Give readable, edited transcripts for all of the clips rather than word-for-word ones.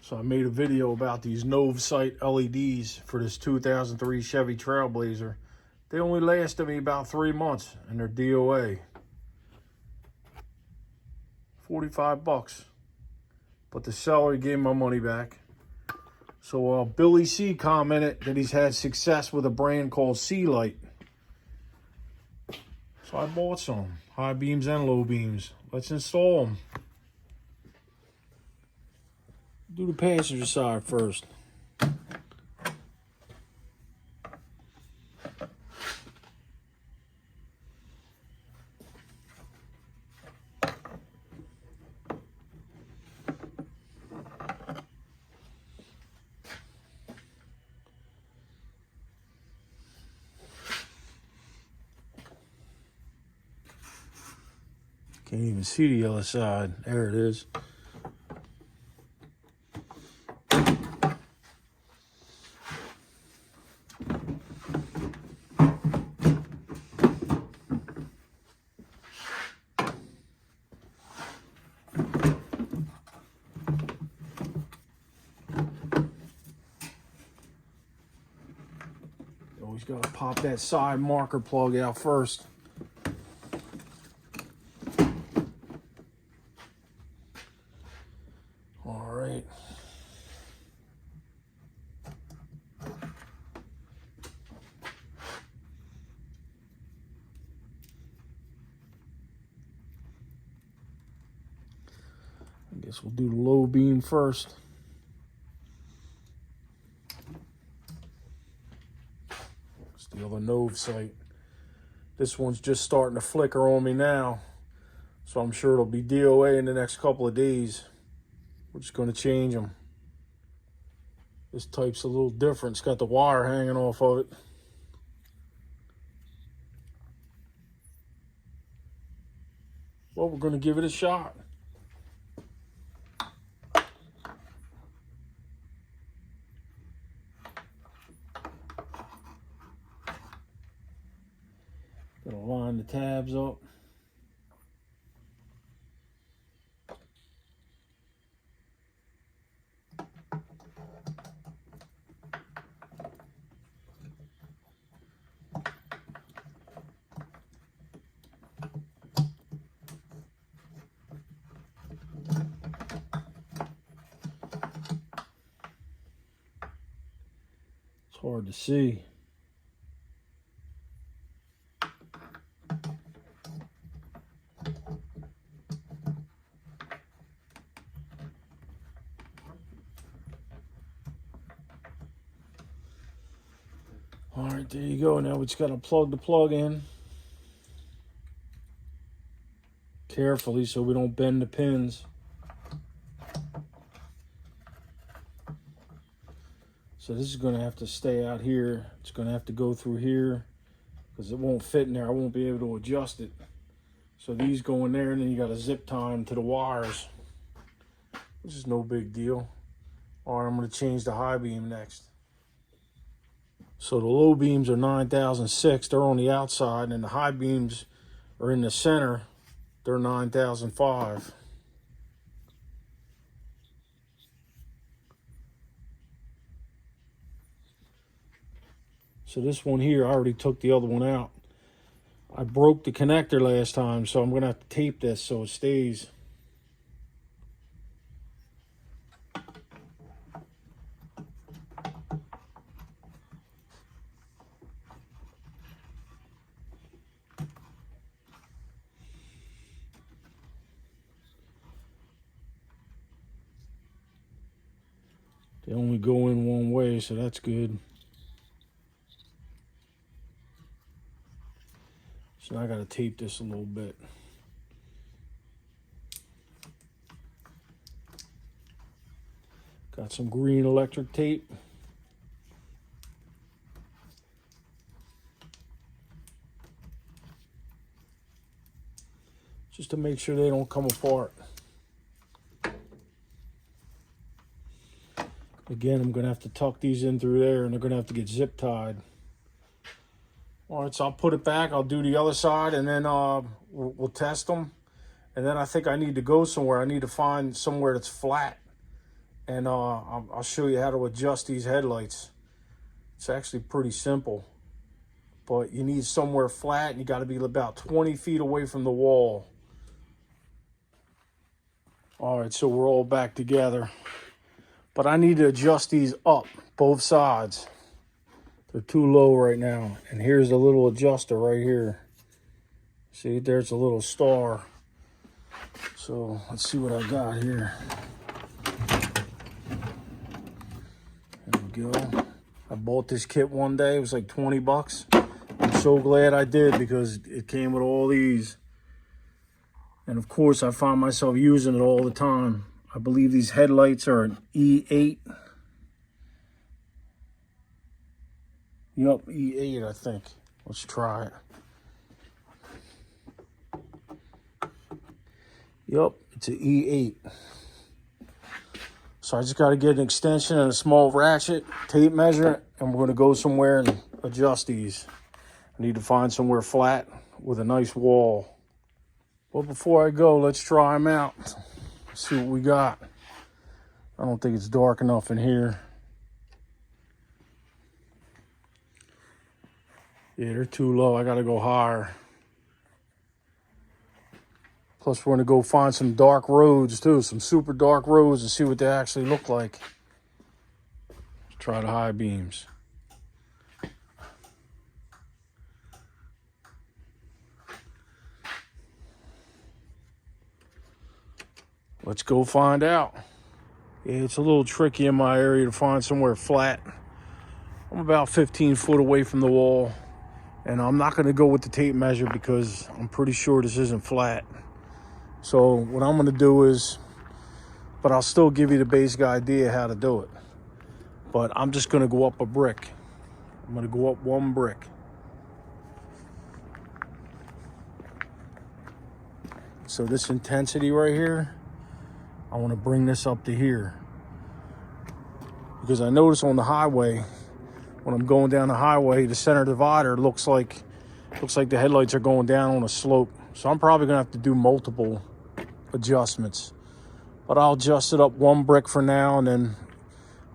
So I made a video about these Nove Sight LEDs for this 2003 Chevy Trailblazer. They only lasted me about 3 months and they're DOA. 45 bucks. But the seller gave my money back. So Billy C commented that he's had success with a brand called C-Light. So I bought some, high beams and low beams. Let's install them. Do the passenger side first. Can't even see the other side. There it is. Always got to pop that side marker plug out first. All right. I guess we'll do the low beam first. It's the other Nove Sight. This one's just starting to flicker on me now, so I'm sure it'll be DOA in the next couple of days. We're just going to change them. This type's a little different. It's got the wire hanging off of it. Well, we're going to give it a shot. Gonna line the tabs up. It's hard to see. All right, there you go. Now we just got to plug the plug in carefully so we don't bend the pins. So this is going to have to stay out here. It's going to have to go through here because it won't fit in there. I won't be able to adjust it. So these go in there, and then you got to zip tie them to the wires, which is no big deal. All right, I'm going to change the high beam next. So the low beams are 9006. They're on the outside, and the high beams are in the center. They're 9005. So this one here, I already took the other one out. I broke the connector last time, so I'm going to have to tape this so it stays. They only go in one way, so that's good. So now I got to tape this a little bit. Got some green electric tape. Just to make sure they don't come apart. Again, I'm going to have to tuck these in through there, and they're going to have to get zip tied. All right, so I'll put it back. I'll do the other side, and then we'll test them. And then I think I need to go somewhere. I need to find somewhere that's flat and I'll show you how to adjust these headlights. It's actually pretty simple, but you need somewhere flat, and you got to be about 20 feet away from the wall. All right, so we're all back together, but I need to adjust these up, both sides. They're too low right now, and here's a little adjuster right here. See, there's a little star. So let's see what I got here. There we go. I bought this kit one day. It was like 20 bucks. I'm so glad I did, because it came with all these. And of course, I find myself using it all the time. I believe these headlights are an E8. Yup, E8, I think. Let's try it. Yup, it's an E8. So I just got to get an extension and a small ratchet, tape measure, and we're going to go somewhere and adjust these. I need to find somewhere flat with a nice wall. But before I go, let's try them out. See what we got. I don't think it's dark enough in here. Yeah, they're too low. I got to go higher. Plus, we're going to go find some dark roads, too. Some super dark roads, and see what they actually look like. Let's try the high beams. Let's go find out. Yeah, it's a little tricky in my area to find somewhere flat. I'm about 15 foot away from the wall. And I'm not going to go with the tape measure, because I'm pretty sure this isn't flat. So what I'm going to do is, but I'll still give you the basic idea how to do it. But I'm just going to go up a brick. I'm going to go up one brick. So this intensity right here, I want to bring this up to here. Because I notice on the highway, when I'm going down the highway, the center divider looks like the headlights are going down on a slope. So I'm probably gonna have to do multiple adjustments. But I'll adjust it up one brick for now, and then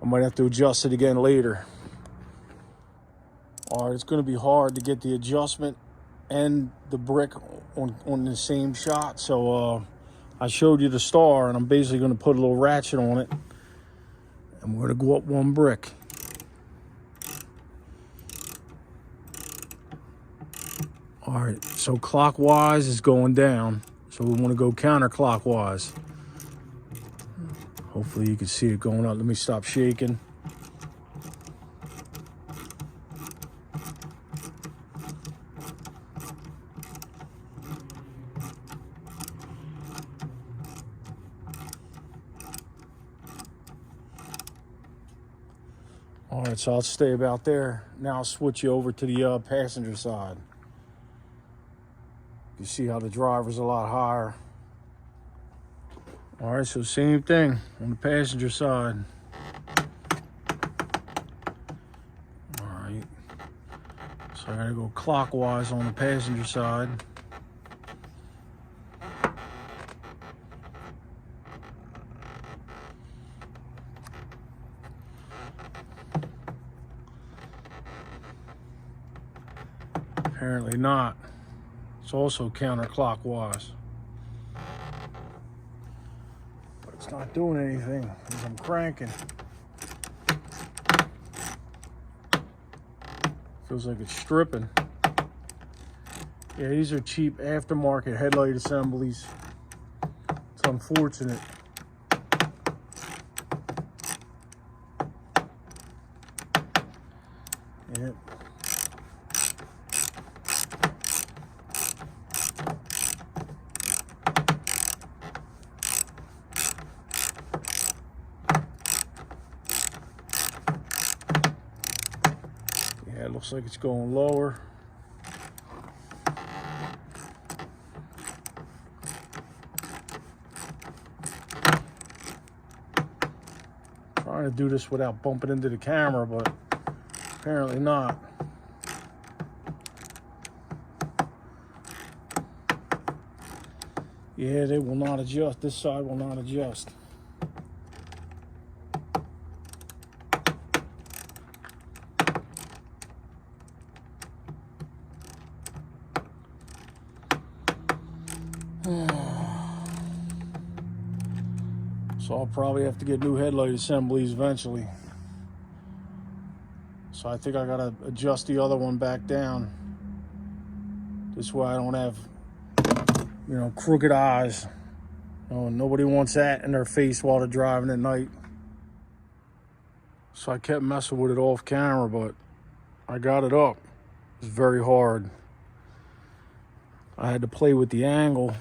I might have to adjust it again later. All right, it's gonna be hard to get the adjustment and the brick on the same shot. So I showed you the star, and I'm basically gonna put a little ratchet on it, and we're gonna go up one brick. All right, so clockwise is going down, so we want to go counterclockwise. Hopefully you can see it going up. Let me stop shaking. All right, so I'll stay about there. Now I'll switch you over to the passenger side. You see how the driver's a lot higher. All right, so same thing on the passenger side. All right, so I gotta go clockwise on the passenger side. Apparently not. It's also counterclockwise. But it's not doing anything as I'm cranking. Feels like it's stripping. Yeah, these are cheap aftermarket headlight assemblies. It's unfortunate. Yep. Yeah, it looks like it's going lower. Trying to do this without bumping into the camera, but apparently not. Yeah, they will not adjust. This side will not adjust. So I'll probably have to get new headlight assemblies eventually. So I think I gotta adjust the other one back down. This way I don't have, you know, crooked eyes. You know, nobody wants that in their face while they're driving at night. So I kept messing with it off camera, but I got it up. It's very hard. I had to play with the angle.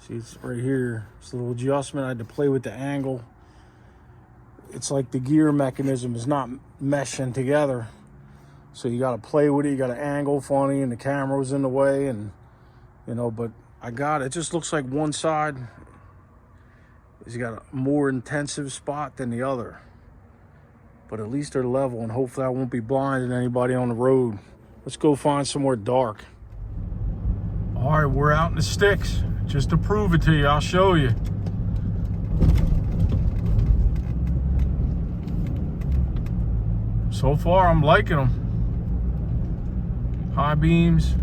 See, it's right here. This little adjustment, I had to play with the angle. It's like the gear mechanism is not meshing together. So you gotta play with it, you gotta angle funny, and the camera was in the way, and you know, but I got it. It just looks like one side has got a more intensive spot than the other. But at least they're level, and hopefully I won't be blinding anybody on the road. Let's go find somewhere dark. All right, we're out in the sticks. Just to prove it to you, I'll show you. So far, I'm liking them. High beams.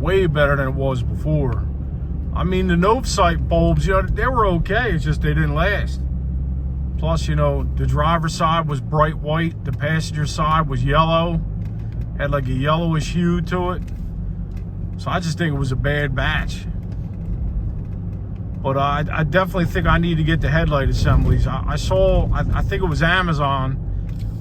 Way better than it was before. I mean, the Nove sight bulbs, you know, they were okay. It's just they didn't last. Plus, you know, the driver's side was bright white. The passenger side was yellow. Had like a yellowish hue to it. So I just think it was a bad batch. But I definitely think I need to get the headlight assemblies. I saw, I think it was Amazon.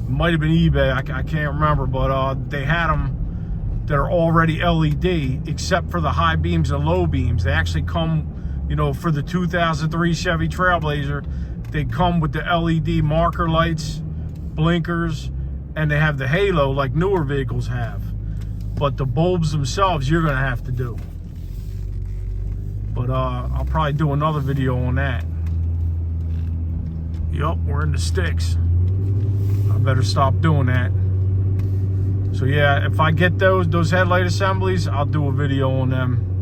It might have been eBay. I can't remember. But they had them that are already LED, except for the high beams and low beams. They actually come, you know, for the 2003 Chevy Trailblazer, they come with the LED marker lights, blinkers, and they have the halo like newer vehicles have. But the bulbs themselves, you're gonna have to do. But I'll probably do another video on that. Yup, we're in the sticks. I better stop doing that. So yeah, if I get those headlight assemblies, I'll do a video on them.